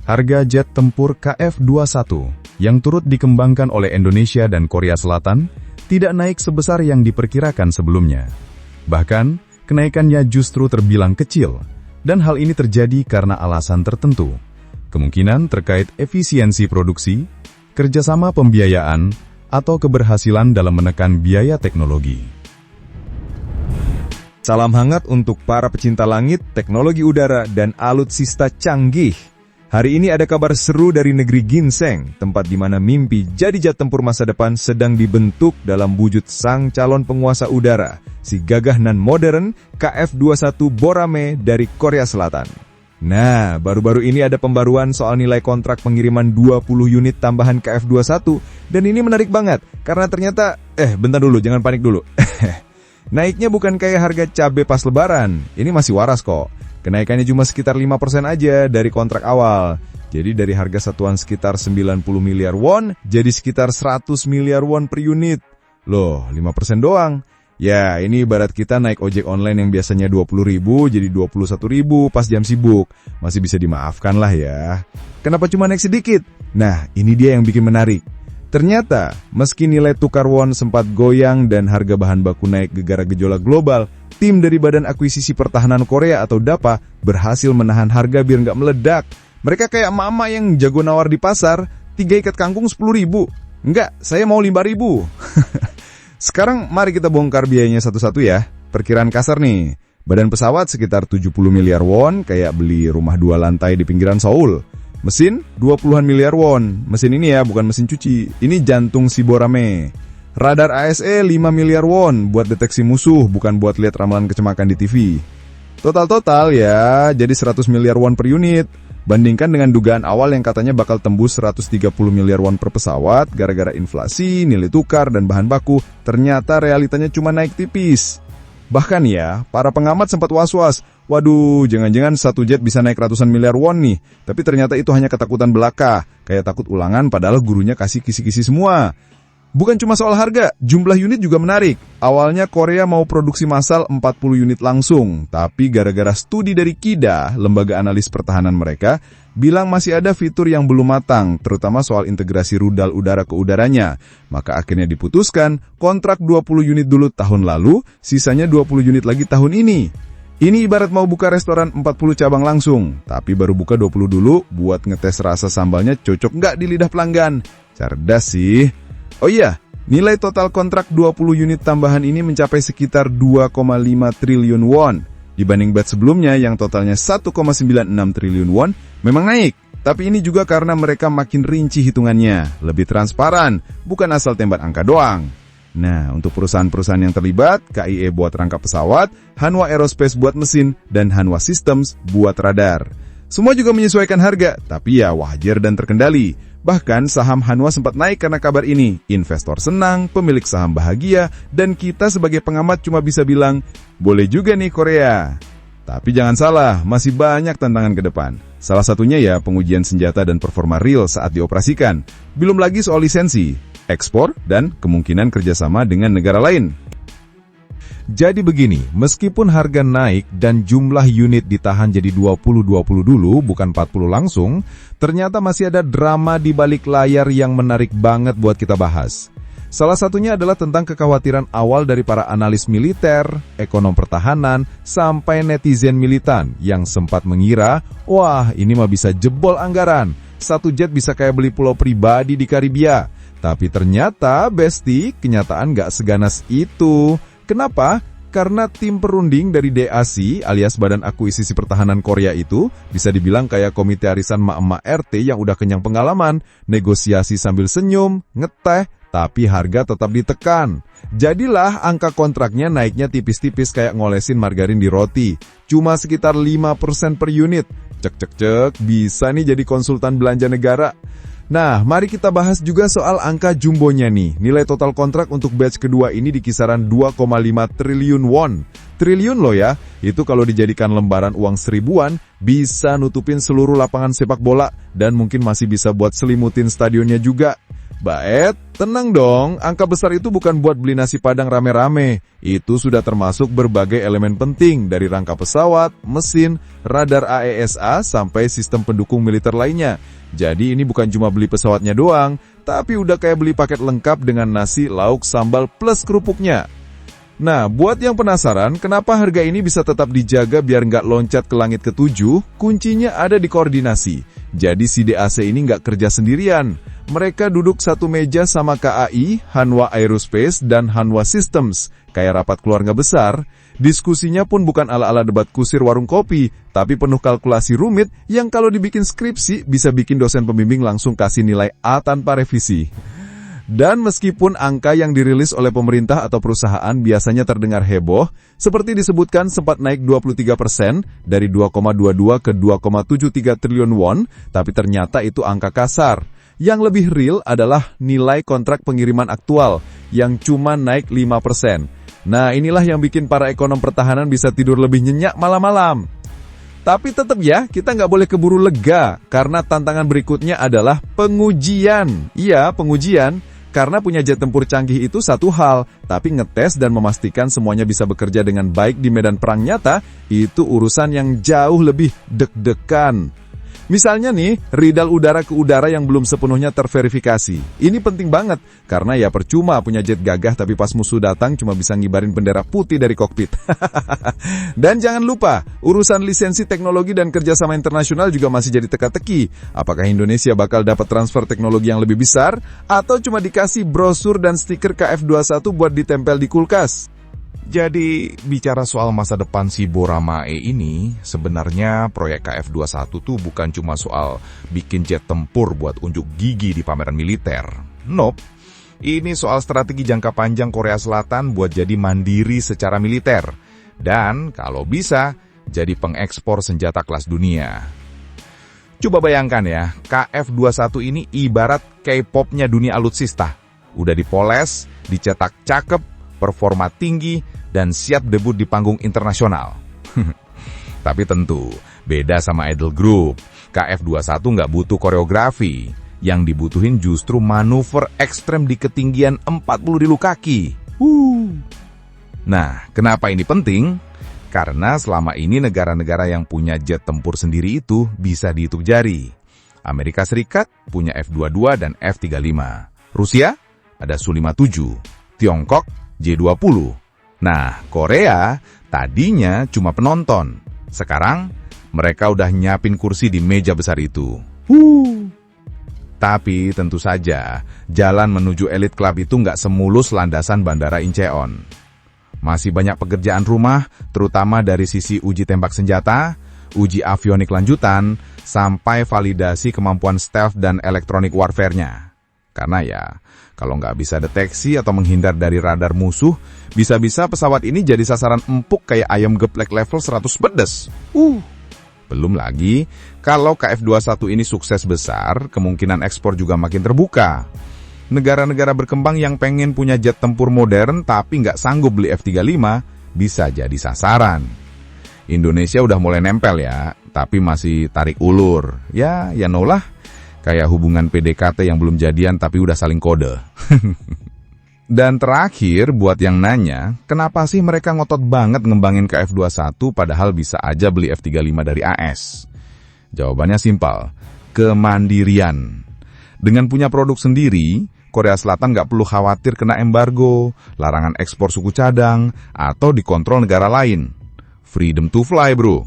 Harga jet tempur KF-21 yang turut dikembangkan oleh Indonesia dan Korea Selatan tidak naik sebesar yang diperkirakan sebelumnya. Bahkan, kenaikannya justru terbilang kecil, dan hal ini terjadi karena alasan tertentu. Kemungkinan terkait efisiensi produksi, kerjasama pembiayaan, atau keberhasilan dalam menekan biaya teknologi. Salam hangat untuk para pecinta langit, teknologi udara, dan alutsista canggih. Hari ini ada kabar seru dari negeri Ginseng, tempat di mana mimpi jadi jet tempur masa depan sedang dibentuk dalam wujud sang calon penguasa udara, si gagah nan modern KF-21 Borame dari Korea Selatan. Nah, baru-baru ini ada pembaruan soal nilai kontrak pengiriman 20 unit tambahan KF-21, dan ini menarik banget, karena ternyata, bentar dulu, jangan panik dulu. Naiknya bukan kayak harga cabai pas lebaran, ini masih waras kok. Kenaikannya cuma sekitar 5% aja dari kontrak awal. Jadi dari harga satuan sekitar 90 miliar won, jadi sekitar 100 miliar won per unit. Loh, 5% doang. Ya, ini ibarat kita naik ojek online yang biasanya 20.000 jadi 21.000 pas jam sibuk. Masih bisa dimaafkan lah ya. Kenapa cuma naik sedikit? Nah, ini dia yang bikin menarik. Ternyata, meski nilai tukar won sempat goyang dan harga bahan baku naik gegara gejolak global, tim dari Badan Akuisisi Pertahanan Korea atau DAPA berhasil menahan harga biar nggak meledak. Mereka kayak mama yang jago nawar di pasar, 3 ikat kangkung 10.000. Enggak, saya mau 5.000. Sekarang mari kita bongkar biayanya satu-satu ya. Perkiraan kasar nih, badan pesawat sekitar 70 miliar won, kayak beli rumah 2 lantai di pinggiran Seoul. Mesin 20-an miliar won. Mesin ini ya, bukan mesin cuci. Ini jantung si Borame. Radar ASE 5 miliar won buat deteksi musuh, bukan buat lihat ramalan kecemakan di TV. Total ya, jadi 100 miliar won per unit. Bandingkan dengan dugaan awal yang katanya bakal tembus 130 miliar won per pesawat gara-gara inflasi, nilai tukar, dan bahan baku. Ternyata realitanya cuma naik tipis. Bahkan ya, para pengamat sempat was-was. Waduh, jangan-jangan satu jet bisa naik ratusan miliar won nih. Tapi ternyata itu hanya ketakutan belaka. Kayak takut ulangan padahal gurunya kasih kisi-kisi semua. Bukan cuma soal harga, jumlah unit juga menarik. Awalnya Korea mau produksi massal 40 unit langsung. Tapi gara-gara studi dari KIDA, lembaga analis pertahanan mereka, bilang masih ada fitur yang belum matang, terutama soal integrasi rudal udara ke udaranya. Maka akhirnya diputuskan kontrak 20 unit dulu tahun lalu, sisanya 20 unit lagi tahun ini. Ini ibarat mau buka restoran 40 cabang langsung, tapi baru buka 20 dulu buat ngetes rasa sambalnya cocok nggak di lidah pelanggan. Cerdas sih. Oh iya, nilai total kontrak 20 unit tambahan ini mencapai sekitar 2,5 triliun won. Dibanding batch sebelumnya yang totalnya 1,96 triliun won, memang naik. Tapi ini juga karena mereka makin rinci hitungannya, lebih transparan, bukan asal tembak angka doang. Nah, untuk perusahaan-perusahaan yang terlibat, KIE buat rangkap pesawat, Hanwha Aerospace buat mesin, dan Hanwha Systems buat radar. Semua juga menyesuaikan harga, tapi ya wajar dan terkendali. Bahkan saham Hanwha sempat naik karena kabar ini. Investor senang, pemilik saham bahagia, dan kita sebagai pengamat cuma bisa bilang, boleh juga nih Korea. Tapi jangan salah, masih banyak tantangan ke depan. Salah satunya ya pengujian senjata dan performa real saat dioperasikan. Belum lagi soal lisensi, ekspor, dan kemungkinan kerjasama dengan negara lain. Jadi begini, meskipun harga naik dan jumlah unit ditahan jadi 20-20 dulu, bukan 40 langsung, ternyata masih ada drama di balik layar yang menarik banget buat kita bahas. Salah satunya adalah tentang kekhawatiran awal dari para analis militer, ekonom pertahanan, sampai netizen militan yang sempat mengira, wah ini mah bisa jebol anggaran, satu jet bisa kayak beli pulau pribadi di Karibia. Tapi ternyata, Besti, kenyataan gak seganas itu. Kenapa? Karena tim perunding dari DAC alias Badan Akuisisi Pertahanan Korea itu bisa dibilang kayak komite arisan mak-mak RT yang udah kenyang pengalaman, negosiasi sambil senyum, ngeteh, tapi harga tetap ditekan. Jadilah angka kontraknya naiknya tipis-tipis kayak ngolesin margarin di roti, cuma sekitar 5% per unit. Cek, bisa nih jadi konsultan belanja negara. Nah, mari kita bahas juga soal angka jumbonya nih. Nilai total kontrak untuk batch kedua ini di kisaran 2,5 triliun won. Triliun loh ya, itu kalau dijadikan lembaran uang seribuan, bisa nutupin seluruh lapangan sepak bola, dan mungkin masih bisa buat selimutin stadionnya juga. Baet, tenang dong, angka besar itu bukan buat beli nasi padang rame-rame. Itu sudah termasuk berbagai elemen penting dari rangka pesawat, mesin, radar AESA, sampai sistem pendukung militer lainnya. Jadi ini bukan cuma beli pesawatnya doang, tapi udah kayak beli paket lengkap dengan nasi, lauk, sambal, plus kerupuknya. Nah, buat yang penasaran kenapa harga ini bisa tetap dijaga biar nggak loncat ke langit ketujuh, kuncinya ada di koordinasi. Jadi si DAC ini nggak kerja sendirian. Mereka duduk satu meja sama KAI, Hanwha Aerospace, dan Hanwha Systems. Kayak rapat keluarga besar. Diskusinya pun bukan ala-ala debat kusir warung kopi, tapi penuh kalkulasi rumit yang kalau dibikin skripsi bisa bikin dosen pembimbing langsung kasih nilai A tanpa revisi. Dan meskipun angka yang dirilis oleh pemerintah atau perusahaan biasanya terdengar heboh, seperti disebutkan sempat naik 23% dari 2,22 ke 2,73 triliun won, tapi ternyata itu angka kasar. Yang lebih real adalah nilai kontrak pengiriman aktual, yang cuma naik 5%. Nah, inilah yang bikin para ekonom pertahanan bisa tidur lebih nyenyak malam-malam. Tapi tetap ya, kita nggak boleh keburu lega, karena tantangan berikutnya adalah pengujian. Iya, pengujian. Karena punya jet tempur canggih itu satu hal, tapi ngetes dan memastikan semuanya bisa bekerja dengan baik di medan perang nyata, itu urusan yang jauh lebih deg-degan. Misalnya nih, rudal udara ke udara yang belum sepenuhnya terverifikasi. Ini penting banget, karena ya percuma punya jet gagah tapi pas musuh datang cuma bisa ngibarin bendera putih dari kokpit. Dan jangan lupa, urusan lisensi teknologi dan kerjasama internasional juga masih jadi teka-teki. Apakah Indonesia bakal dapat transfer teknologi yang lebih besar, atau cuma dikasih brosur dan stiker KF21 buat ditempel di kulkas? Jadi, bicara soal masa depan si Boramae ini, sebenarnya proyek KF21 tuh bukan cuma soal bikin jet tempur buat unjuk gigi di pameran militer. Nope, ini soal strategi jangka panjang Korea Selatan buat jadi mandiri secara militer. Dan kalau bisa, jadi pengekspor senjata kelas dunia. Coba bayangkan ya, KF21 ini ibarat K-popnya dunia alutsista. Udah dipoles, dicetak cakep, performa tinggi, dan siap debut di panggung internasional. Tapi tentu, beda sama Idol Group. KF21 nggak butuh koreografi. Yang dibutuhin justru manuver ekstrem di ketinggian 40.000 kaki. Nah, kenapa ini penting? Karena selama ini negara-negara yang punya jet tempur sendiri itu bisa dihitung jari. Amerika Serikat punya F-22 dan F-35. Rusia ada Su-57. Tiongkok J-20. Nah, Korea tadinya cuma penonton. Sekarang, mereka udah nyiapin kursi di meja besar itu. Tapi tentu saja, jalan menuju Elite Club itu nggak semulus landasan Bandara Incheon. Masih banyak pekerjaan rumah, terutama dari sisi uji tembak senjata, uji avionik lanjutan, sampai validasi kemampuan stealth dan electronic warfare-nya. Karena ya, kalau nggak bisa deteksi atau menghindar dari radar musuh, bisa-bisa pesawat ini jadi sasaran empuk kayak ayam geplek level 100 pedes. Belum lagi, kalau KF21 ini sukses besar, kemungkinan ekspor juga makin terbuka. Negara-negara berkembang yang pengen punya jet tempur modern tapi nggak sanggup beli F-35, bisa jadi sasaran. Indonesia udah mulai nempel ya, tapi masih tarik ulur. Ya no lah. Kayak hubungan PDKT yang belum jadian tapi udah saling kode. Dan terakhir, buat yang nanya, kenapa sih mereka ngotot banget ngembangin KF21 padahal bisa aja beli F-35 dari AS? Jawabannya simpel, kemandirian. Dengan punya produk sendiri, Korea Selatan nggak perlu khawatir kena embargo, larangan ekspor suku cadang, atau dikontrol negara lain. Freedom to fly, bro.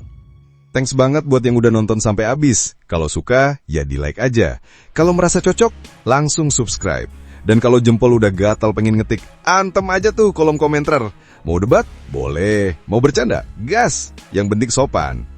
Thanks banget buat yang udah nonton sampai habis. Kalau suka, ya di-like aja. Kalau merasa cocok, langsung subscribe. Dan kalau jempol udah gatal pengen ngetik, antem aja tuh kolom komentar. Mau debat? Boleh. Mau bercanda? Gas. Yang penting sopan.